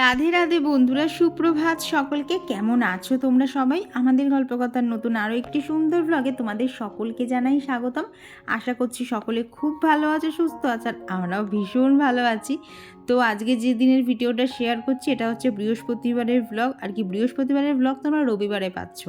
রাধে রাধে বন্ধুরা, সুপ্রভাত সকলকে। কেমন আছো তোমরা সবাই? আমাদের গল্পকথার নতুন আরও একটি সুন্দর ব্লগে তোমাদের সকলকে জানাই স্বাগতম। আশা করছি সকলে খুব ভালো আছে, সুস্থ আছে, আর আমরাও ভীষণ ভালো আছি। তো আজকে যে দিনের ভিডিওটা শেয়ার করছি এটা হচ্ছে বৃহস্পতিবারের ব্লগ। আর কি বৃহস্পতিবারের ব্লগ তোমরা রবিবারে পাচ্ছ।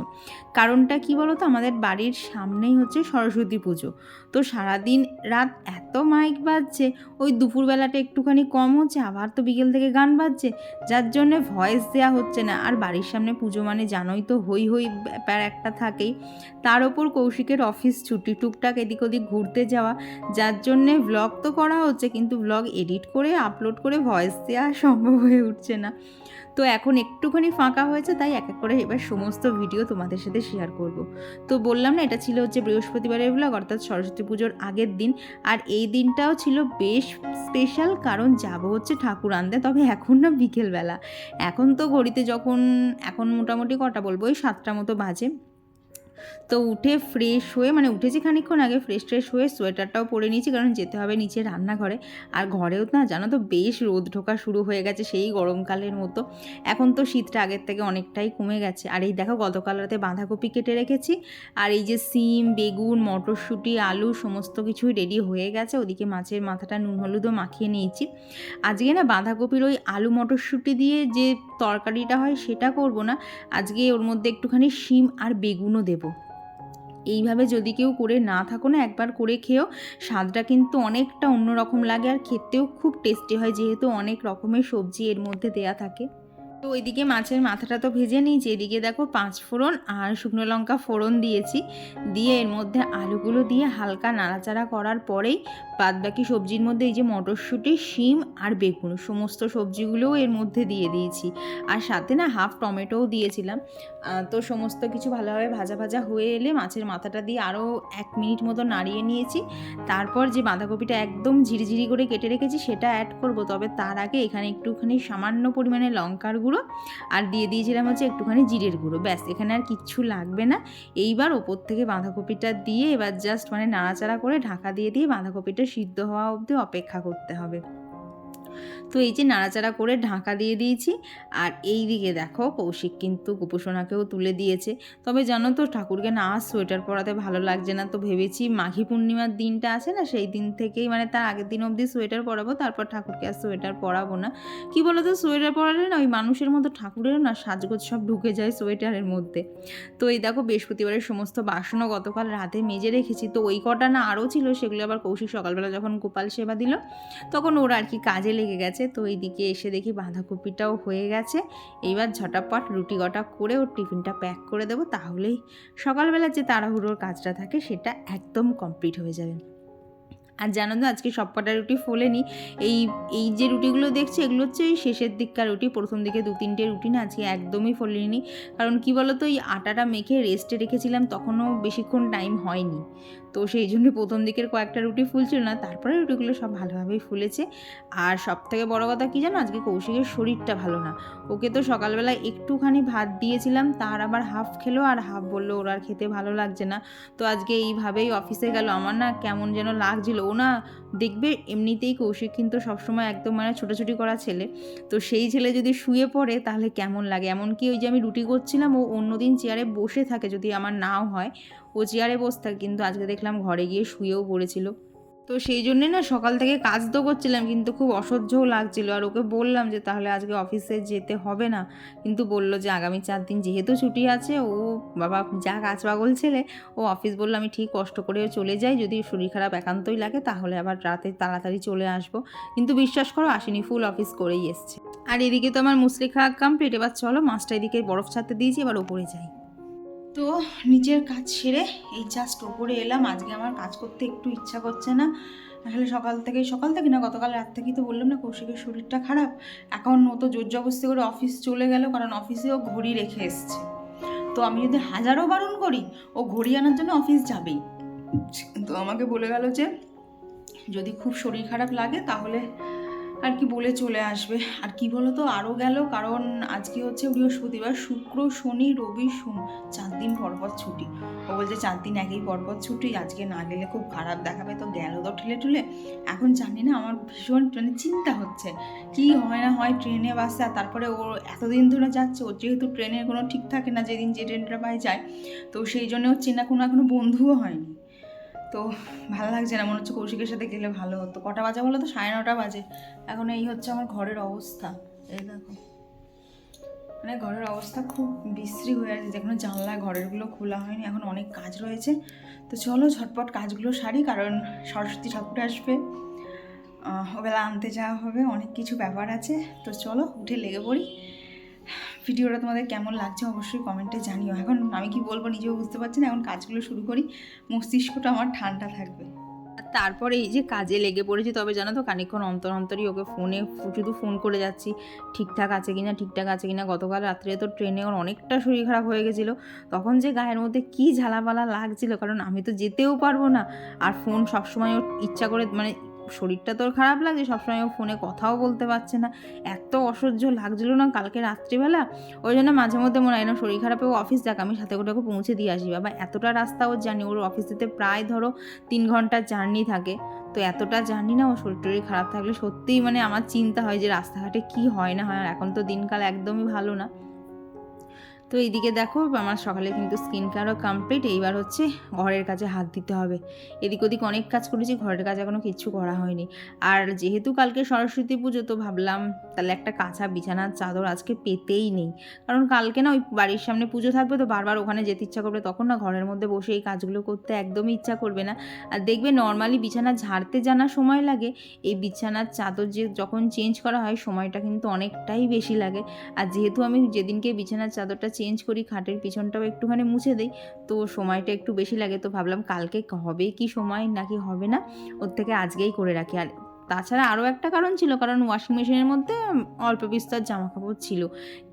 কারণটা কি বলো তো, আমাদের বাড়ির সামনেই হচ্ছে সরস্বতী পুজো। তো সারাদিন রাত এত মাইক বাজছে, ওই দুপুরবেলাটা একটুখানি কম হচ্ছে, আবার তো বিকেল থেকে গান বাজছে, যার জন্যে ভয়েস দেওয়া হচ্ছে না। আর বাড়ির সামনে পুজো মানে জানোই তো, হই হই ব্যাপার একটা থাকেই। তার ওপর কৌশিকের অফিস ছুটি, টুকটাক এদিক ওদিক ঘুরতে যাওয়া, যার জন্যে ভ্লগ তো করা হচ্ছে কিন্তু ভ্লগ এডিট করে আপলোড করে ভয়েস দেওয়া সম্ভব হয়ে উঠছে না। তো এখন একটুখানি ফাঁকা হয়েছে, তাই এক এক করে এবার সমস্ত ভিডিও তোমাদের সাথে শেয়ার করব। তো বললাম না, এটা ছিল হচ্ছে বৃহস্পতিবারের ব্লগ, অর্থাৎ সরস্বতী পুজোর আগের দিন। আর এই দিনটাও ছিল বেশ স্পেশাল, কারণ যাব হচ্ছে ঠাকুর আনতে। তবে এখন না, বিকেলবেলা। এখন তো ঘড়িতে এখন মোটামুটি কটা বলবো, ওই 7টা মতো বাজে। তো উঠে ফ্রেশ হয়ে, মানে উঠেছি খানিকক্ষণ আগে, ফ্রেশ হয়ে সোয়েটারটাও পরে নিয়েছি, কারণ যেতে হবে নিচে রান্নাঘরে। আর ঘরেও না জানো তো, বেশ রোদ ঢোকা শুরু হয়ে গেছে, সেই গরমকালের মতো। এখন তো শীতটা আগের থেকে অনেকটাই কমে গেছে। আর এই দেখো, গতকাল রাতে বাঁধাকপি কেটে রেখেছি, আর এই যে সিম, বেগুন, মটরশুঁটি, আলু সমস্ত কিছুই রেডি হয়ে গেছে। ওদিকে মাছের মাথাটা নুন হলুদও মাখিয়ে নিয়েছি। আজকে না বাঁধাকপির ওই আলু মটরশুঁটি দিয়ে যে তরকারিটা হয় সেটা করব না, আজকে ওর মধ্যে একটুখানি শিম আর বেগুনও দেবো। এইভাবে যদি কেউ করে না থাকো না, একবার করে খেও, স্বাদটা কিন্তু অনেকটা অন্যরকম লাগে, আর খেতেও খুব টেস্টি হয়, যেহেতু অনেক রকমের সবজি এর মধ্যে দেয়া থাকে। তো ওইদিকে মাছের মাথাটা তো ভেজে নিয়েছি, এদিকে দেখো 5 ফোড়ন আর শুকনো লঙ্কা ফোড়ন দিয়েছি, দিয়ে এর মধ্যে আলুগুলো দিয়ে হালকা নাড়াচাড়া করার পরেই বাদবাকি সবজির মধ্যে এই যে মটরশুঁটি, শিম আর বেগুন সমস্ত সবজিগুলোও এর মধ্যে দিয়ে দিয়েছি। আর সাথে না হাফ টমেটোও দিয়েছিলাম। তো সমস্ত কিছু ভালোভাবে ভাজা ভাজা হয়ে এলে মাছের মাথাটা দিয়ে আরও 1 মিনিট মতো নাড়িয়ে নিয়েছি। তারপর যে বাঁধাকপিটা একদম ঝিরিঝিরি করে কেটে রেখেছি সেটা অ্যাড করব। তবে তার আগে এখানে একটুখানি সামান্য পরিমাণে লঙ্কার গুঁড়ো আর দিয়ে দিয়েছিলাম হচ্ছে একটুখানি জিরের গুঁড়ো, ব্যাস, এখানে আর কিচ্ছু লাগবে না। এইবার ওপর থেকে বাঁধাকপিটা দিয়ে এবার জাস্ট মানে নাড়াচাড়া করে ঢাকা দিয়ে বাঁধাকপিটা সিদ্ধ হওয়া অবধি অপেক্ষা করতে হবে। তো এই যে নাড়াচাড়া করে ঢাকা দিয়ে দিয়েছি। আর এই দিকে দেখো, কৌশিক কিন্তু গোপুসোনাকেও তুলে দিয়েছে। তবে জানো তো, ঠাকুরকে না সোয়েটার পরাতে ভালো লাগছে না, তো ভেবেছি মাঘী পূর্ণিমার দিনটা আছে না, সেই দিন থেকেই মানে তার আগের দিন অবধি সোয়েটার পরাবো, তারপর ঠাকুরকে আর সোয়েটার পরাবো না। কি বলো তো, সোয়েটার পরালে না ওই মানুষের মতো ঠাকুরেরও না সাজগোজ সব ঢুকে যায় সোয়েটারের মধ্যে। তো এই দেখো, বৃহস্পতিবারের সমস্ত বাসনও গতকাল রাতে মেজে রেখেছি। তো ওই কটা না আরও ছিল, সেগুলো আবার কৌশিক সকালবেলা যখন গোপাল সেবা দিল তখন ওরা আর কি কাজে লেগে গেছে। তো এইদিকে এসে দেখি বাঁধাকপিটাও হয়ে গেছে। এইবার ঝটাপট রুটি কটা করে ওর টিফিনটা প্যাক করে দেবো, তাহলেই সকালবেলা যে তাড়াহুড়োর কাজটা থাকে সেটা একদম কমপ্লিট হয়ে যাবে। আর জানো তো, আজকে সব কটা রুটি ফোলেনি। এই এই যে রুটিগুলো দেখছি এগুলো হচ্ছে ওই শেষের দিককার রুটি, প্রথম দিকে 2-3টে রুটি না আজকে একদমই ফোলেনি। কারণ কি বলো তো, এই আটাটা মেখে রেস্টে রেখেছিলাম, তখনও বেশিক্ষণ টাইম হয়নি। তো সেই জন্য প্রথম দিকের কয়েকটা রুটি ফুলছিল না, তারপরে রুটিগুলো সব ভালোভাবেই ফুলেছে। আর সব থেকে বড়ো কথা কী জানো, আজকে কৌশিকের শরীরটা ভালো না। ওকে তো সকালবেলা একটুখানি ভাত দিয়েছিলাম, তার আবার হাফ খেলো আর হাফ বললো ওর আর খেতে ভালো লাগছে না। তো আজকে এইভাবেই অফিসে গেল। আমার না কেমন যেন লাগছিল। ও না দেখবে, এমনিতেই কৌশিক কিন্তু সবসময় একদম মানে ছোটাছুটি করা ছেলে, তো সেই ছেলে যদি শুয়ে পড়ে তাহলে কেমন লাগে। এমনকি ওই যে আমি রুটি করছিলাম, ও অন্যদিন চেয়ারে বসে থাকে, যদি আমার নাও হয় ও চেয়ারে বসে থাকে, কিন্তু আজকে দেখলাম ঘরে গিয়ে শুয়েও পড়েছিল। তো সেই জন্যে না সকাল থেকে কাজ তো করছিলাম, কিন্তু খুব অসহ্যও লাগছিল। আর ওকে বললাম যে তাহলে আজকে অফিসে যেতে হবে না, কিন্তু বলল যে আগামী 4 দিন যেহেতু ছুটি আছে, ও বাবা যা কাজ পাগল ছেলে, ও অফিস বললো আমি ঠিক কষ্ট করেও চলে যাই, যদি শরীর খারাপ একান্তই লাগে তাহলে আবার রাতে তাড়াতাড়ি চলে আসবো। কিন্তু বিশ্বাস করো আসেনি, ফুল অফিস করেই এসছে। আর এদিকে তো আমার মুসলি খাওয়া কমপ্লিট। এবার চলো, মাছটা এদিকে বরফ ছাড়তে দিয়েছি, এবার ওপরে যাই। তো নিজের কাজ সেরে এই জাস্ট ওপরে এলাম। আজকে আমার কাজ করতে একটু ইচ্ছা করছে না। আসলে সকাল থেকে না, গতকাল রাত থেকেই তো বললাম না কৌশিকের শরীরটা খারাপ। এখন ও তো জোর জবরদস্তি করে অফিস চলে গেল, কারণ অফিসেও ঘড়ি রেখে এসছে। তো আমি যদি হাজারও বারণ করি, ও ঘড়ি আনার জন্য অফিস যাবেই। তো আমাকে বলে গেল যে যদি খুব শরীর খারাপ লাগে তাহলে আর কি বলে চলে আসবে। আর কি বলো তো, আরও গেল, কারণ আজকে হচ্ছে বৃহস্পতিবার, শুক্র শনি রবি সোম, 4 দিন পরপর ছুটি। ও বলছে 4 দিন একই পরপর ছুটি, আজকে না গেলে খুব খারাপ দেখাবে। তো গেল তো ঠেলে ঠুলে। এখন জানি না, আমার ভীষণ মানে চিন্তা হচ্ছে কি হয় না হয় ট্রেনে বাসে। আর তারপরে ও এতদিন ধরে যাচ্ছে, ওর যেহেতু ট্রেনের কোনো ঠিক থাকে না, যেদিন যে ট্রেনটা পায় যায়, তো সেই জন্য ওর চেনা কোনো এখনো বন্ধুও হয়নি। তো ভালো লাগছে না, মনে হচ্ছে কৌশিকের সাথে গেলে ভালো হতো। কটা বাজে বলো তো? 9:30 বাজে। এখন এই হচ্ছে আমার ঘরের অবস্থা, এই দেখো, মানে ঘরের অবস্থা খুব বিশ্রী হয়ে আছে। যেখানে জানলা ঘরেরগুলো খোলা হয়নি, এখন অনেক কাজ রয়েছে। তো চলো ঝটপট কাজগুলো সারি, কারণ সরস্বতী ঠাকুর আসবে, ওবেলা আনতে যাওয়া হবে, অনেক কিছু ব্যাপার আছে। তো চলো উঠে লেগে পড়ি। ভিডিওটা তোমাদের কেমন লাগছে অবশ্যই কমেন্টে জানিও। এখন আমি কি বলবো নিজেও বুঝতে পারছি না, এখন কাজগুলো শুরু করি, মস্তিষ্কটা আমার ঠান্ডা থাকবে। তারপরে এই যে কাজে লেগে পড়েছি, তবে জানো তো খানিকক্ষণ অন্তর অন্তরই ওকে ফোনে শুধু ফোন করে যাচ্ছি, ঠিকঠাক আছে কিনা ঠিকঠাক আছে কিনা। গতকাল রাত্রে তো ট্রেনে ওর অনেকটা শরীর খারাপ হয়ে গেছিলো, তখন যে গায়ের মধ্যে কী ঝালাপালা লাগছিল, কারণ আমি তো যেতেও পারবো না। আর ফোন সবসময় ওর ইচ্ছা করে, মানে শরীরটা তোর খারাপ লাগছে, সবসময় ও ফোনে কথাও বলতে পারছে না, এত অসহ্য লাগছিল না কালকে রাত্রিবেলা। ওই জন্য মাঝে মধ্যে মনে হয় না শরীর খারাপে ও অফিস যাক, আমি সাথে করে ওকে পৌঁছে দিয়ে আসি। বাবা এতটা রাস্তা ওর জানি, ওর অফিস যেতে প্রায় ধরো 3 ঘন্টার জার্নি থাকে। তো এতটা জার্নি না, ও শরীর টরীর খারাপ থাকলে সত্যিই মানে আমার চিন্তা হয় যে রাস্তাঘাটে কি হয় না হয়। আর এখন তো দিনকাল একদমই ভালো না। তো এইদিকে দেখো আমার সকালে কিন্তু স্কিন কেয়ারও কমপ্লিট। এইবার হচ্ছে ঘরের কাজে হাত দিতে হবে। এদিক ওদিক অনেক কাজ করেছি, ঘরের কাজ এখনও কিচ্ছু করা হয়নি। আর যেহেতু কালকে সরস্বতী পুজো, তো ভাবলাম তাহলে একটা কাঁচা বিছানার চাদর আজকে পেতেই নেই, কারণ কালকে না ওই বাড়ির সামনে পুজো থাকবে, তো বারবার ওখানে যেতে ইচ্ছা করবে, তখন না ঘরের মধ্যে বসে এই কাজগুলো করতে একদমই ইচ্ছা করবে না। আর দেখবে নর্মালি বিছানা ঝাড়তে জানা সময় লাগে, এই বিছানার চাদর যে যখন চেঞ্জ করা হয় সময়টা কিন্তু অনেকটাই বেশি লাগে। আর যেহেতু আমি যেদিনকে বিছানার চাদরটা চেঞ্জ করি খাটের পিছনটাও একটুখানি মুছে দিই, তো সময়টা একটু বেশি লাগে। তো ভাবলাম কালকে হবে কি সময় নাকি হবে না, ওর থেকে আজকেই করে রাখি। আর তাছাড়া আরও একটা কারণ ছিল, কারণ ওয়াশিং মেশিনের মধ্যে অল্প বিস্তর জামা কাপড় ছিল,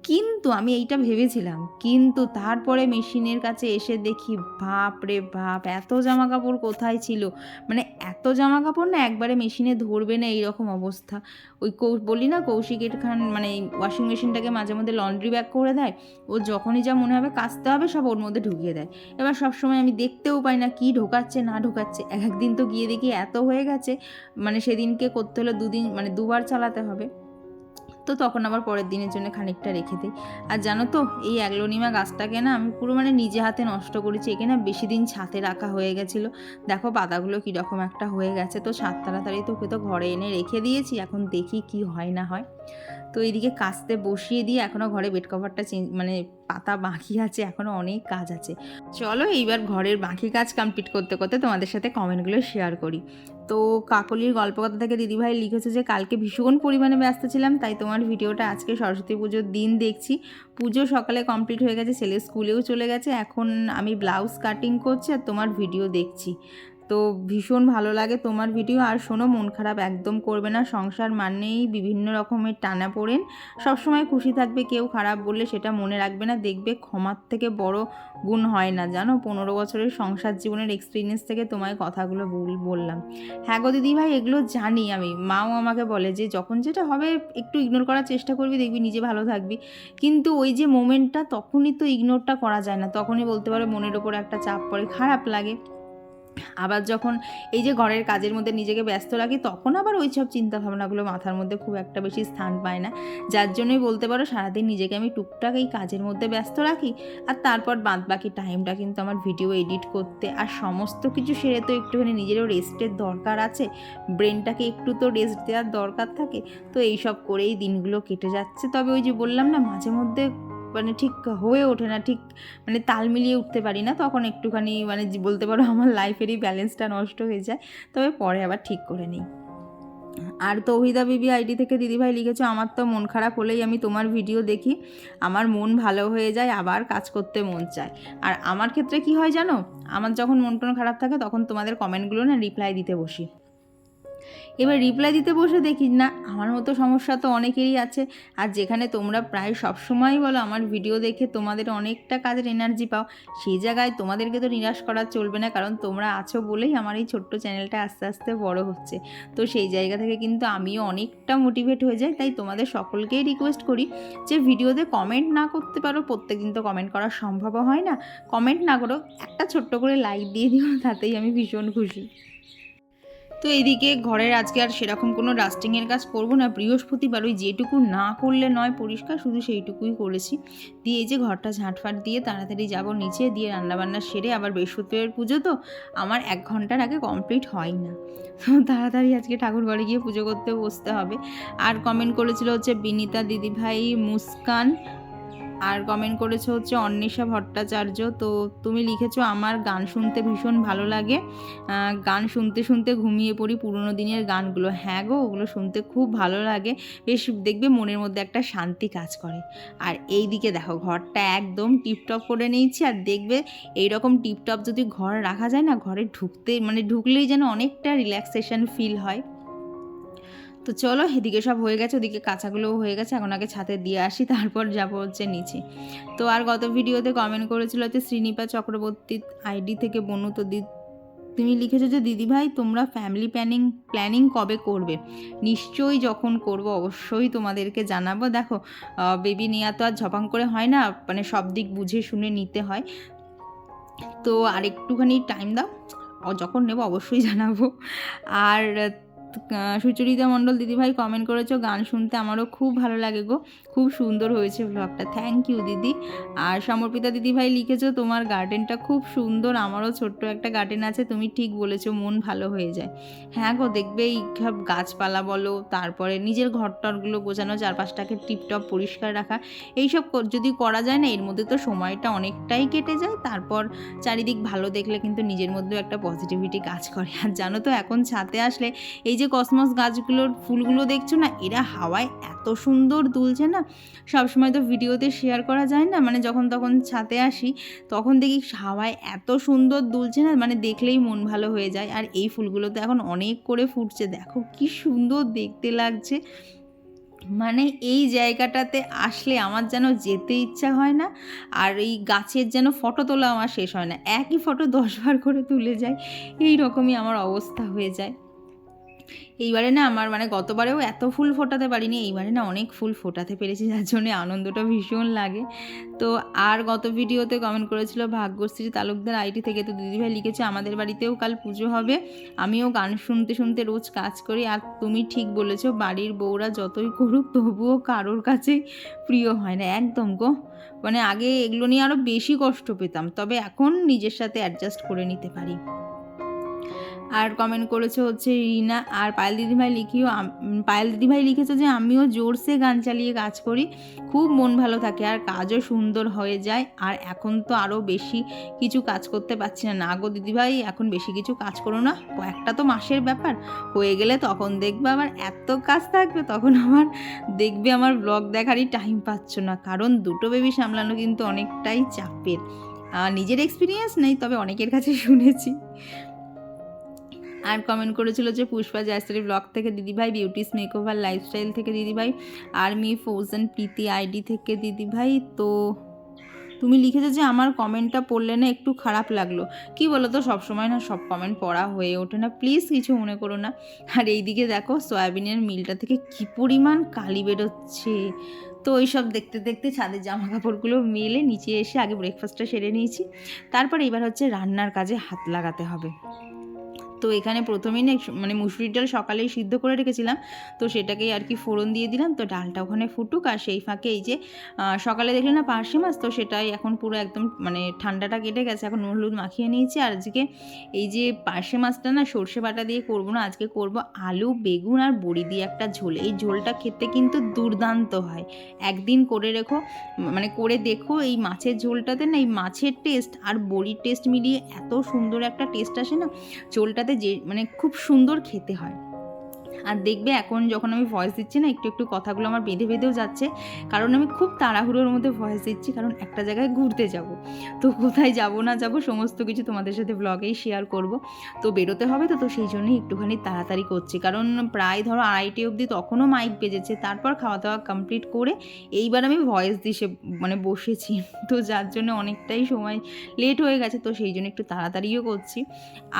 কিন্তু আমি এইটা ভেবেছিলাম, কিন্তু তারপরে মেশিনের কাছে এসে দেখি বাপ রে বাপ, এত জামা কাপড় কোথায় ছিল, মানে এত জামা কাপড় না একবারে মেশিনে ধরবে না এইরকম অবস্থা। ওই বলি না কৌশিকের খান মানে ওয়াশিং মেশিনটাকে মাঝে মধ্যে লন্ড্রি ব্যাগ করে দেয়, ও যখনই যা মনে হবে কাচতে হবে সব ওর মধ্যে ঢুকিয়ে দেয়। এবার সবসময় আমি দেখতেও পাই না কি ঢোকাচ্ছে না ঢোকাচ্ছে। একদিন তো গিয়ে দেখি এত হয়ে গেছে, মানে সেদিনকে করতে হলো 2 দিন, মানে 2বার চালাতে হবে। তো তখন আবার পরের দিনের জন্য খানিকটা রেখে দিই। আর জানো তো এই অ্যাগ্লোনিমা গাছটাকে না আমি পুরো মানে নিজে হাতে নষ্ট করেছি। একে না বেশি দিন ছাদে রাখা হয়ে গেছিলো, দেখো পাতাগুলো কীরকম একটা হয়ে গেছে। তো তাড়াতাড়ি তো ওকে তো ঘরে এনে রেখে দিয়েছি, এখন দেখি কি হয় না হয়। তো এইদিকে কাচতে বসিয়ে দিয়ে এখনও ঘরে বেড কভারটা মানে পাতা বাকি আছে, এখনও অনেক কাজ আছে। চলো এইবার ঘরের বাকি কাজ কমপ্লিট করতে করতে তোমাদের সাথে কমেন্টগুলো শেয়ার করি। তো কাকলির গল্পকথা থেকে দিদিভাই লিখেছে যে কালকে ভীষণ পরিমাণে ব্যস্ত ছিলাম, তাই তোমার ভিডিওটা আজকে সরস্বতী পুজোর দিন দেখছি। পুজো সকালে কমপ্লিট হয়ে গেছে, ছেলে স্কুলেও চলে গেছে, এখন আমি ব্লাউজ কাটিং করছি আর তোমার ভিডিও দেখছি। তো ভীষণ ভালো লাগে তোমার ভিডিও। আর শোনো, মন খারাপ একদম করবে না, সংসার মানেই বিভিন্ন রকমের টানাপোড়েন, সবসময় খুশি থাকবে, কেউ খারাপ বললে সেটা মনে রাখবে না, দেখবে ক্ষমার থেকে বড় গুণ হয় না জানো। 15 বছরের সংসার জীবনের এক্সপিরিয়েন্স থেকে তোমায় কথাগুলো বললাম। হ্যাঁ গো দিদিভাই, এগুলো জানি আমি, মাও আমাকে বলে যে যখন যেটা হবে একটু ইগনোর করার চেষ্টা করবি, দেখবি নিজে ভালো থাকবি। কিন্তু ওই যে মোমেন্টটা, তখনই তো ইগনোরটা করা যায় না, তখনই বলতে পারো মনের ওপর একটা চাপ পড়ে, খারাপ লাগে। আবার যখন এই যে ঘরের কাজের মধ্যে নিজেকে ব্যস্ত রাখি, তখন আবার ওই সব চিন্তাভাবনাগুলো মাথার মধ্যে খুব একটা বেশি স্থান পায় না। যার জন্যই বলতে পারো সারাদিন নিজেকে আমি টুকটাক এই কাজের মধ্যে ব্যস্ত রাখি, আর তারপর বাদবাকি টাইমটা কিন্তু আমার ভিডিও এডিট করতে। আর সমস্ত কিছু সেরে তো একটুখানি নিজেরও রেস্টের দরকার আছে, ব্রেনটাকে একটু তো রেস্ট দেওয়ার দরকার থাকে। তো এইসব করেই দিনগুলো কেটে যাচ্ছে। তবে ওই যে বললাম না, মাঝে মধ্যে মানে ঠিক হয়ে ওঠে না, ঠিক মানে তাল মিলিয়ে উঠতে পারি না, তখন একটুখানি মানে বলতে পারো আমার লাইফেরই ব্যালেন্সটা নষ্ট হয়ে যায়, তবে পরে আবার ঠিক করে নিই। আর তৌহিদা বিবি আইডি থেকে দিদিভাই লিখেছে, আমার তো মন খারাপ হলেই আমি তোমার ভিডিও দেখি, আমার মন ভালো হয়ে যায়, আবার কাজ করতে মন চায়। আর আমার ক্ষেত্রে কি হয় জানো, আমার যখন মন টন খারাপ থাকে তখন তোমাদের কমেন্টগুলো না রিপ্লাই দিতে বসি। এবার রিপ্লাই দিতে বসে দেখি না আমার মতো সমস্যা তো অনেকেরই আছে। আর যেখানে তোমরা প্রায় সবসময়ই বলো আমার ভিডিও দেখে তোমাদের অনেকটা কাজের এনার্জি পাও, সেই জায়গায় তোমাদেরকে তো নিরাশ করা চলবে না, কারণ তোমরা আছো বলেই আমার এই ছোট্ট চ্যানেলটা আস্তে আস্তে বড় হচ্ছে। তো সেই জায়গা থেকে কিন্তু আমিও অনেকটা মোটিভেট হয়ে যাই। তাই তোমাদের সকলকেই রিকোয়েস্ট করি যে ভিডিওতে কমেন্ট না করতে পারো, প্রত্যেকদিন তো কমেন্ট করা সম্ভবও হয় না, কমেন্ট না করো, একটা ছোট্ট করে লাইক দিয়ে দিও, তাতেই আমি ভীষণ খুশি। তো এইদিকে ঘরের আজকে আর সেরকম কোনো ডাস্টিংয়ের কাজ করব না, বৃহস্পতিবার ওই যেটুকু না করলে নয় পরিষ্কার, শুধু সেইটুকুই করেছি। দিয়ে এই যে ঘরটা ঝাঁটফাট দিয়ে তাড়াতাড়ি যাব নিচে, দিয়ে রান্নাবান্না সেরে, আবার বৃহস্পতিবার পুজো তো আমার 1 ঘন্টার আগে কমপ্লিট হয় না, তো তাড়াতাড়ি আজকে ঠাকুর ঘরে গিয়ে পুজো করতে বসতে হবে। আর কমেন্ট করেছিল হচ্ছে বিনিতা দিদিভাই, মুস্কান, আর কমেন্ট করেছো হচ্ছে অন্বেষা ভট্টাচার্য। তো তুমি লিখেছো আমার গান শুনতে ভীষণ ভালো লাগে, গান শুনতে শুনতে ঘুমিয়ে পড়ি, পুরোনো দিনের গানগুলো। হ্যাঁ গো, ওগুলো শুনতে খুব ভালো লাগে, বেশ দেখবে মনের মধ্যে একটা শান্তি কাজ করে। আর এই দিকে দেখো ঘরটা একদম টিপটপ করে নিয়েছি, আর দেখবে এইরকম টিপটপ যদি ঘর রাখা যায় না, ঘরে ঢুকলেই যেন অনেকটা রিল্যাক্সেশন ফিল হয়। তো চলো, এদিকে সব হয়ে গেছে, ওদিকে কাঁচাগুলোও হয়ে গেছে, এখন আগে ছাদে দিয়ে আসি, তারপর যাবো হচ্ছে নিচে। তো আর গত ভিডিওতে কমেন্ট করেছিল হচ্ছে শ্রীনিপা চক্রবর্তী আইডি থেকে বনু। তো তুমি লিখেছো যে দিদিভাই তোমরা ফ্যামিলি প্ল্যানিং কবে করবে? নিশ্চয়ই যখন করব অবশ্যই তোমাদেরকে জানাবো। দেখো বেবি নেওয়া তো আর ঝপাং করে হয় না, মানে সব দিক বুঝে শুনে নিতে হয়, তো আর একটুখানি টাইম দাও, যখন নেব অবশ্যই জানাবো। আর সুচরিতা মণ্ডল দিদিভাই কমেন্ট করেছো গান শুনতে আমারও খুব ভালো লাগে গো, খুব সুন্দর হয়েছে ব্লগটা, থ্যাংক ইউ দিদি। আর সমর্পিতা দিদিভাই লিখেছো তোমার গার্ডেনটা খুব সুন্দর, আমারও ছোট্ট একটা গার্ডেন আছে, তুমি ঠিক বলেছো, মন ভালো হয়ে যায়। হ্যাঁ গো, দেখবে এই সব গাছপালা বলো, তারপরে নিজের ঘরটরগুলো গোছানো, চারপাশটাকে টিপটপ পরিষ্কার রাখা, এইসব যদি করা যায় না, এর মধ্যে তো সময়টা অনেকটাই কেটে যায়। তারপর চারিদিক ভালো দেখলে কিন্তু নিজের মধ্যেও একটা পজিটিভিটি কাজ করে। আর জানো তো এখন ছাদে আসলে এই যে কসমস গাছগুলোর ফুলগুলো দেখছো না, এরা হাওয়ায় এত সুন্দর দুলছে না, সবসময় তো ভিডিওতে শেয়ার করা যায় না, মানে যখন তখন ছাদে আসি তখন দেখি হাওয়ায় এত সুন্দর দুলছে না, মানে দেখলেই মন ভালো হয়ে যায়। আর এই ফুলগুলো তো এখন অনেক করে ফুটছে, দেখো কি সুন্দর দেখতে লাগছে, মানে এই জায়গাটাতে আসলে আমার যেন যেতে ইচ্ছা হয় না, আর এই গাছের যেন ফটো তোলা আমার শেষ হয় না, একই ফটো 10 বার করে তুলে যায়, এই রকমই আমার অবস্থা হয়ে যায়। এইবারে না আমার মানে গতবারেও এত ফুল ফোটাতে পারিনি, এইবারে না অনেক ফুল ফোটাতে পেরেছি, যার জন্য আনন্দটা ভীষণ লাগে। তো আর গত ভিডিওতে কমেন্ট করেছিল ভাগ্যশ্রী তালুকদার আইডি থেকে। তো দিদিভাই লিখেছে আমাদের বাড়িতেও কাল পুজো হবে, আমিও গান শুনতে শুনতে রোজ কাজ করি। আর তুমি ঠিক বলেছো, বাড়ির বউরা যতই করুক তবুও কারোর কাছেই প্রিয় হয় না, একদম গো, মানে আগে এগুলো নিয়ে আরও বেশি কষ্ট পেতাম, তবে এখন নিজের সাথে অ্যাডজাস্ট করে নিতে পারি। আর কমেন্ট করেছে হচ্ছে রিনা। আর পায়েল দিদিভাই লিখেছে যে আমিও জোরসে গান চালিয়ে কাজ করি, খুব মন ভালো থাকে আর কাজও সুন্দর হয়ে যায়। আর এখন তো আরও বেশি কিছু কাজ করতে পারছি না। না গো দিদিভাই, এখন বেশি কিছু কাজ করো না, কয়েকটা তো মাসের ব্যাপার, হয়ে গেলে তখন দেখবে আবার এত কাজ থাকবে, তখন দেখবে আমার ব্লগ দেখারই টাইম পাচ্ছ না, কারণ দুটো বেবি সামলানো কিন্তু অনেকটাই চাপের। নিজের এক্সপিরিয়েন্স নেই, তবে অনেকের কাছে শুনেছি। আর কমেন্ট করেছিল যে পুষ্পা জায়সরি ব্লগ থেকে দিদিভাই, বিউটিস মেকওভার লাইফস্টাইল থেকে দিদিভাই, আর্মি ফৌজান প্রীতি আইডি থেকে দিদিভাই। তো তুমি লিখেছো যে আমার কমেন্টটা পড়লে না একটু খারাপ লাগলো, কি বলো তো সবসময় না সব কমেন্ট পড়া হয়ে ওঠে না, প্লিজ কিছু মনে করো না। আর এইদিকে দেখো সয়াবিনের মিলটা থেকে কি পরিমাণ কালি বেরোচ্ছে, তো ওই সব দেখতে দেখতে ছাদের জামা কাপড়গুলো মেলে নিচে এসে আগে ব্রেকফাস্টটা সেরে নিয়েছি, তারপর এবার হচ্ছে রান্নার কাজে হাত লাগাতে হবে। তো এখানে প্রথমেই না মানে মুসুরির ডাল সকালেই সিদ্ধ করে রেখেছিলাম, তো সেটাকেই আর কি ফোড়ন দিয়ে দিলাম, তো ডালটা ওখানে ফুটুক। আর সেই ফাঁকে এই যে সকালে দেখলে না পার্শে মাছ, তো সেটাই এখন পুরো একদম মানে ঠান্ডাটা কেটে গেছে, এখন নুন হলুদ মাখিয়ে নিয়েছি। আর আজকে এই যে পার্শে মাছটা না সর্ষে বাটা দিয়ে করবো না, আজকে করব আলু বেগুন আর বড়ি দিয়ে একটা ঝোল। এই ঝোলটা খেতে কিন্তু দুর্দান্ত হয়, একদিন করে রেখো, মানে করে দেখো, এই মাছের ঝোলটাতে না এই মাছের টেস্ট আর বড়ির টেস্ট মিলিয়ে এত সুন্দর একটা টেস্ট আসে না ঝোলটাতে, যে মানে খুব সুন্দর খেতে হয়। আর দেখবে এখন যখন আমি ভয়েস দিচ্ছি না, একটু একটু কথাগুলো আমার বেঁধে বেঁধেও যাচ্ছে, কারণ আমি খুব তাড়াহুড়োর মধ্যে ভয়েস দিচ্ছি, কারণ একটা জায়গায় ঘুরতে যাব। তো কোথায় যাব না যাব সমস্ত কিছু তোমাদের সাথে ব্লগেই শেয়ার করব। তো বেরোতে হবে, তো সেই জন্যই একটুখানি তাড়াতাড়ি করছি, কারণ প্রায় ধরো 2:30 অবধি তখনও মাইক বেজেছে, তারপর খাওয়া দাওয়া কমপ্লিট করে এইবার আমি ভয়েস দিয়ে মানে বসেছি। তো যার জন্য অনেকটাই সময় লেট হয়ে গেছে, তো সেই জন্য একটু তাড়াতাড়িও করছি।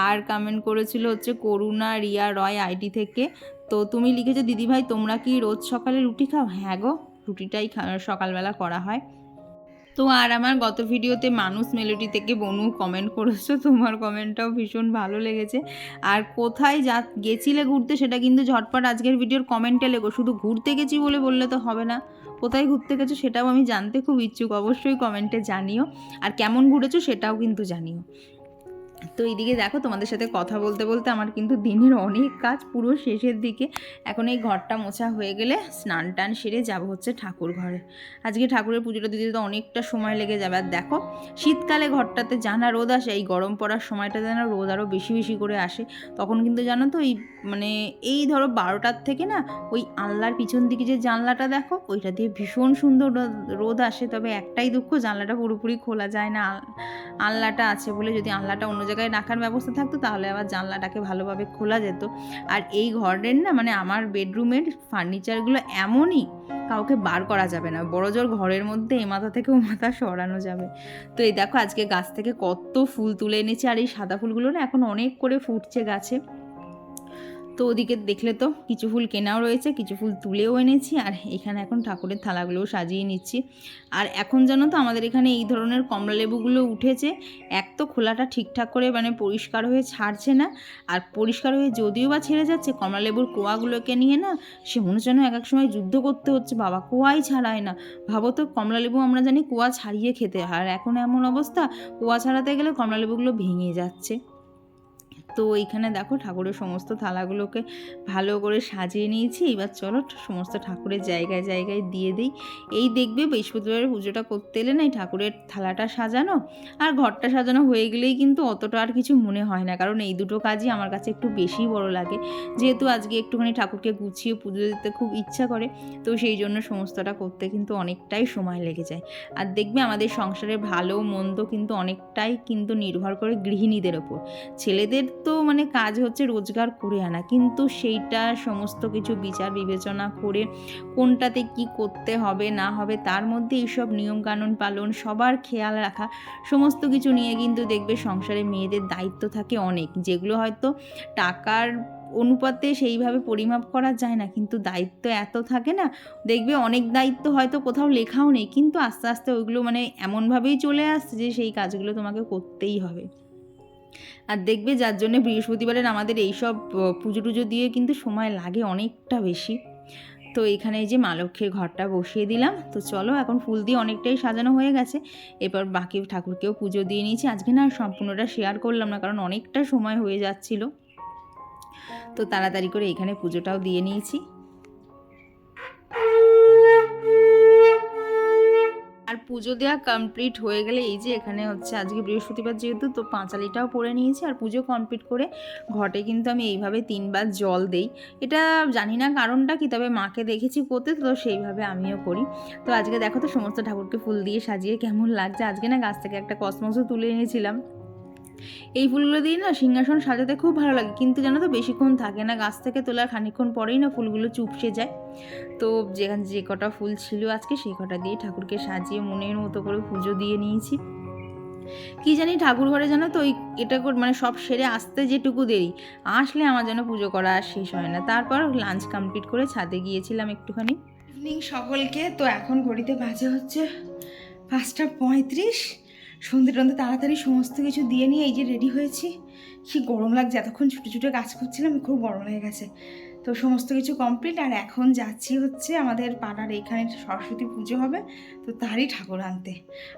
আর কমেন্ট করেছিল হচ্ছে করুণা রিয়া রয় আইডি থেকে, তো তুমি লিখেছো দিদিভাই তোমরা কি রোজ সকালে রুটি খাও? হ্যাঁ গো, রুটিটাই সকালবেলা করা হয়। তো আর আমার গত ভিডিওতে মানুষ মেলোডি থেকে বনু কমেন্ট করেছো, তোমার কমেন্টটাও ভীষণ ভালো লেগেছে। আর কোথায় গেছিলে ঘুরতে সেটা কিন্তু ঝটপট আজকের ভিডিওর কমেন্টে লেগো, শুধু ঘুরতে গেছি বললে তো হবে না, কোথায় ঘুরতে গেছো সেটাও আমি জানতে খুব ইচ্ছুক, অবশ্যই কমেন্টে জানিও। আর কেমন ঘুরেছো সেটাও কিন্তু জানিও। তো এইদিকে দেখো তোমাদের সাথে কথা বলতে বলতে আমার কিন্তু দিনের অনেক কাজ পুরো শেষের দিকে। এখন এই ঘরটা মোছা হয়ে গেলে স্নান টান সেরে যাব হচ্ছে ঠাকুর ঘরে। আজকে ঠাকুরের পুজোটা দিতে তো অনেকটা সময় লেগে যাবে। আর দেখো শীতকালে ঘরটাতে জানা রোদ আসে, এই গরম পড়ার সময়টা যেন রোদ আরও বেশি বেশি করে আসে। তখন কিন্তু জানো তো মানে এই ধরো 12টার থেকে না ওই আনলার পিছন দিকে যে জানলাটা দেখো ওইটা দিয়ে ভীষণ সুন্দর রোদ আসে। তবে একটাই দুঃখ, জানলাটা পুরোপুরি খোলা যায় না, আনলাটা আছে বলে। যদি আনলাটা অন্য জায়গায় রাখার ব্যবস্থা থাকতো তাহলে আবার জানলাটাকে ভালোভাবে খোলা যেত। আর এই ঘরের না মানে আমার বেডরুমের ফার্নিচারগুলো এমনই, কাউকে বার করা যাবে না, বড় জোর ঘরের মধ্যে এ মাথা থেকে ও মাথা সরানো যাবে। তো এই দেখো আজকে গাছ থেকে কত ফুল তুলে এনেছি, আর এই সাদা ফুলগুলো না এখন অনেক করে ফুটছে গাছে। তো ওদিকে দেখলে তো কিছু ফুল কেনাও রয়েছে, কিছু ফুল তুলেও এনেছি। আর এখানে এখন ঠাকুরের থালাগুলোও সাজিয়ে নিচ্ছি। আর এখন জানো তো আমাদের এখানে এই ধরনের কমলালেবুগুলো উঠেছে, এক তো খোলাটা ঠিকঠাক করে মানে পরিষ্কার হয়ে ছাড়ছে না, আর পরিষ্কার হয়ে যদিও বা ছেড়ে যাচ্ছে কমলালেবুর কোয়াগুলোকে নিয়ে না সে মনে যেন এক এক সময় যুদ্ধ করতে হচ্ছে, বাবা কোয়াই ছাড়ায় না। ভাবো তো কমলালেবু আমরা জানি কোয়া ছাড়িয়ে খেতে হয়, আর এখন এমন অবস্থা কোয়া ছাড়াতে গেলে কমলালেবুগুলো ভেঙে যাচ্ছে। তো এইখানে দেখো ঠাকুরের সমস্ত থালাগুলোকে ভালো করে সাজিয়ে নিয়েছি। এবার চলো সমস্ত ঠাকুরের জায়গায় জায়গায় দিয়ে দিই। এই দেখবে বৃহস্পতিবারের পুজোটা করতে এলে না এই ঠাকুরের থালাটা সাজানো আর ঘরটা সাজানো হয়ে গেলেই কিন্তু অতটা আর কিছু মনে হয় না, কারণ এই দুটো কাজই আমার কাছে একটু বেশি বড় লাগে। যেহেতু আজকে একটুখানি ঠাকুরকে গুছিয়ে পুজো দিতে খুব ইচ্ছা করে, তো সেই জন্য সমস্তটা করতে কিন্তু অনেকটাই সময় লেগে যায়। আর দেখবে আমাদের সংসারের ভালো মন্দ কিন্তু অনেকটাই কিন্তু নির্ভর করে গৃহিণীদের ওপর। ছেলেদের তো মানে কাজ হচ্ছে রোজগার করে আনা, কিন্তু সেইটা সমস্ত কিছু বিচার বিবেচনা করে কোনটাতে কি করতে হবে না হবে, তার মধ্যে এইসব নিয়মকানুন পালন, সবার খেয়াল রাখা, সমস্ত কিছু নিয়ে কিন্তু দেখবে সংসারে মেয়েদের দায়িত্ব থাকে অনেক, যেগুলো হয়তো টাকার অনুপাতে সেইভাবে পরিমাপ করা যায় না, কিন্তু দায়িত্ব এত থাকে না, দেখবে অনেক দায়িত্ব হয়তো কোথাও লেখাও নেই, কিন্তু আস্তে আস্তে ওইগুলো মানে এমনভাবেই চলে আসছে যে সেই কাজগুলো তোমাকে করতেই হবে। আর দেখবে যার জন্য বৃহস্পতিবারের আমাদের এইসব পুজো টুজো দিয়ে কিন্তু সময় লাগে অনেকটা বেশি। তো এখানে এই যে মা লক্ষ্মীর ঘরটা বসিয়ে দিলাম। তো চলো এখন ফুল দিয়ে অনেকটাই সাজানো হয়ে গেছে, এবার বাকি ঠাকুরকেও পুজো দিয়ে নিয়েছি। আজকে না সম্পূর্ণটা শেয়ার করলাম না, কারণ অনেকটা সময় হয়ে যাচ্ছিল। তো তাড়াতাড়ি করে এখানে পুজোটাও দিয়ে নিয়েছি। আর পুজো দেওয়া কমপ্লিট হয়ে গেলে এই যে এখানে হচ্ছে আজকে বৃহস্পতিবার যেহেতু, তো পাঁচালিটাও পরে নিয়েছি। আর পুজো কমপ্লিট করে ঘটে কিন্তু আমি এইভাবে 3বার জল দেই। এটা জানি না কারণটা কি, তবে মাকে দেখেছি করতে, তো সেইভাবে আমিও করি। তো আজকে দেখো তো সমস্ত ঠাকুরকে ফুল দিয়ে সাজিয়ে কেমন লাগছে। আজকে না গাছ থেকে একটা কসমসও তুলে এনেছিলাম। এই ফুলগুলো দিয়ে না সিংহাসন সাজাতে খুব ভালো লাগে, কিন্তু জানো তো বেশিক্ষণ থাকে না, গাছ থেকে তোলার খানিকক্ষণ পরেই না ফুলগুলো চুপসে যায়। তো যেখানে যে কটা ফুল ছিল আজকে সেই কটা দিয়ে ঠাকুরকে সাজিয়ে মনের মতো করে পুজো দিয়ে নিয়েছি। কি জানি ঠাকুর ঘরে জানো তো এটা মানে সব সেরে আসতে যেটুকু দেরি, আসলে আমার যেন পুজো করা আর শেষ হয় না। তারপর লাঞ্চ কমপ্লিট করে ছাদে গিয়েছিলাম একটুখানি। ইভিনিং সকলকে। তো এখন ঘড়িতে বাজে হচ্ছে 5টা 35। সন্ধ্যে টন্ধে তাড়াতাড়ি সমস্ত কিছু দিয়ে নিয়ে এই যে রেডি হয়েছি। কি গরম লাগছে, এতক্ষণ ছুটে ছুটে কাজ করছিলাম, খুব গরম লেগে গেছে। তো সমস্ত কিছু কমপ্লিট, আর এখন যাচ্ছি হচ্ছে আমাদের পাড়ার এখানে সরস্বতী পুজো হবে, তো তারই ঠাকুর আনতে।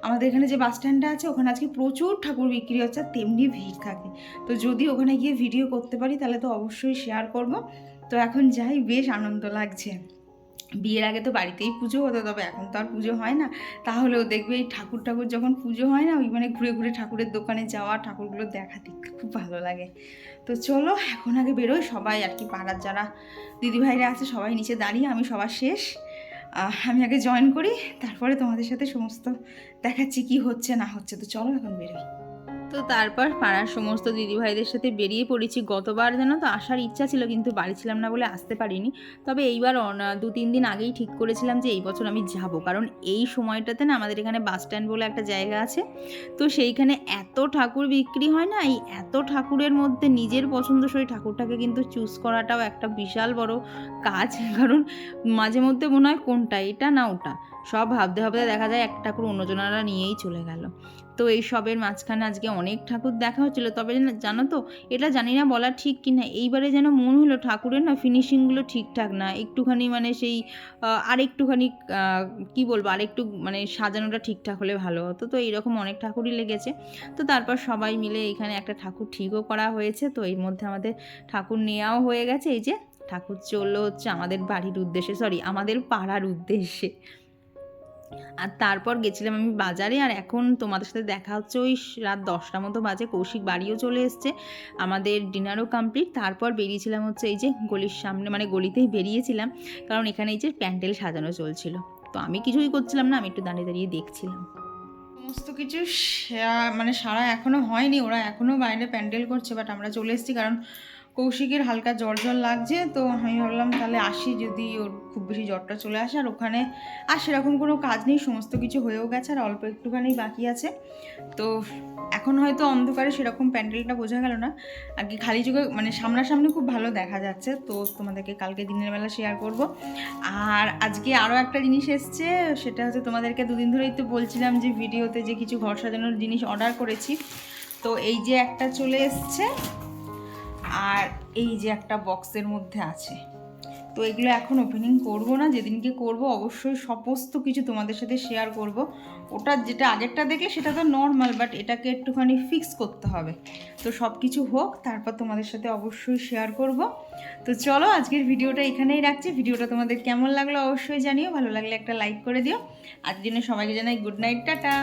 আমাদের এখানে যে বাস স্ট্যান্ডটা আছে ওখানে আজকে প্রচুর ঠাকুর বিক্রি হচ্ছে, আর তেমনি ভিড় থাকে। তো যদি ওখানে গিয়ে ভিডিও করতে পারি তাহলে তো অবশ্যই শেয়ার করব। তো এখন যাই, বেশ আনন্দ লাগছে। বিয়ের আগে তো বাড়িতেই পুজো হতো, তবে এখন তো আর পুজো হয় না। তাহলেও দেখবে এই ঠাকুর যখন পুজো হয় না, ওই মানে ঘুরে ঘুরে ঠাকুরের দোকানে যাওয়া, ঠাকুরগুলো দেখা দেখতে খুব ভালো লাগে। তো চলো এখন আগে বেরোই, সবাই আর কি পাড়ার যারা দিদিভাইরা আছে সবাই নিচে দাঁড়িয়ে, আমি সবার শেষ। আমি আগে জয়েন করি, তারপরে তোমাদের সাথে সমস্ত দেখাচ্ছি কি হচ্ছে না হচ্ছে। তো চলো এখন বেরোই। তো তারপর পাড়ার সমস্ত দিদিভাইদের সাথে বেরিয়ে পড়েছি। গতবার যেন তো আসার ইচ্ছা ছিল, কিন্তু বাড়ি ছিলাম না বলে আসতে পারিনি। তবে এইবার 2-3 দিন আগেই ঠিক করেছিলাম যে এই বছর আমি যাব, কারণ এই সময়টাতে না আমাদের এখানে বাস স্ট্যান্ড বলে একটা জায়গা আছে, তো সেইখানে এত ঠাকুর বিক্রি হয় না, এই এত ঠাকুরের মধ্যে নিজের পছন্দসই ঠাকুরটাকে কিন্তু চুজ করাটাও একটা বিশাল বড় কাজ। কারণ মাঝে মধ্যে মনে হয় কোনটা এটা না ওটা, সব ভাবতে ভাবতে দেখা যায় একটা ঠাকুর অন্যজনারা নিয়েই চলে গেল। তো এই সবের মাঝখানে আজকে অনেক ঠাকুর দেখা হচ্ছিলো। তবে জানো তো, এটা জানি না বলা ঠিক কি না, এইবারে যেন মনে হলো ঠাকুরের না ফিনিশিংগুলো ঠিকঠাক না, একটুখানি মানে সেই আরেকটুখানি কী বলবো, আরেকটু মানে সাজানোটা ঠিকঠাক হলে ভালো হতো। তো এইরকম অনেক ঠাকুরই লেগেছে। তো তারপর সবাই মিলে এখানে একটা ঠাকুর ঠিকও করা হয়েছে। তো এর মধ্যে আমাদের ঠাকুর নেওয়াও হয়ে গেছে। এই যে ঠাকুর চললো হচ্ছে আমাদের বাড়ির উদ্দেশ্যে, সরি আমাদের পাড়ার উদ্দেশ্যে। আর তারপর গেছিলাম আমি বাজারে, আর এখন তোমাদের সাথে দেখা হচ্ছে ওই রাত 10টার মতো বাজে। কৌশিক বাড়িও চলে এসছে, আমাদের ডিনারও কমপ্লিট। তারপর বেরিয়েছিলাম হচ্ছে এই যে গলির সামনে, মানে গলিতেই বেরিয়েছিলাম, কারণ এখানে এই যে প্যান্ডেল সাজানো চলছিল। তো আমি কিছুই করছিলাম না, আমি একটু দাঁড়িয়ে দাঁড়িয়ে দেখছিলাম। সমস্ত কিছু মানে সারা এখনও হয়নি, ওরা এখনও বাইরে প্যান্ডেল করছে, বাট আমরা চলে এসেছি কারণ কৌশিকের হালকা জ্বর লাগছে। তো আমি ভাবলাম তাহলে আসি, যদি ওর খুব বেশি জ্বরটা চলে আসে। আর ওখানে আর সেরকম কোনো কাজ নেই, সমস্ত কিছু হয়েও গেছে, আর অল্প একটুখানি বাকি আছে। তো এখন হয়তো অন্ধকারে সেরকম প্যান্ডেলটা বোঝা গেল না, আর কি খালি চোখে মানে সামনাসামনি খুব ভালো দেখা যাচ্ছে। তো তোমাদেরকে কালকে দিনের বেলা শেয়ার করব। আর আজকে আরও একটা জিনিস এসছে, সেটা হচ্ছে তোমাদেরকে 2 দিন ধরেই তো বলছিলাম যে ভিডিওতে যে কিছু ঘর সাজানোর জিনিস অর্ডার করেছি। তো এই যে একটা চলে এসছে, আর এই যে একটা বক্সের মধ্যে আছে। তো এগুলো এখন ওপেনিং করব না, যেদিনকে করব অবশ্যই সমস্ত কিছু তোমাদের সাথে শেয়ার করব। ওটা যেটা আগেরটা দেখে সেটা তো নর্মাল, বাট এটাকে একটুখানি ফিক্স করতে হবে। তো সব কিছু হোক, তারপর তোমাদের সাথে অবশ্যই শেয়ার করব। তো চলো আজকের ভিডিওটা এখানেই রাখছি। ভিডিওটা তোমাদের কেমন লাগলো অবশ্যই জানিও, ভালো লাগলে একটা লাইক করে দিও। আজকের জন্য সবাইকে জানাই গুড নাইট, টাটা।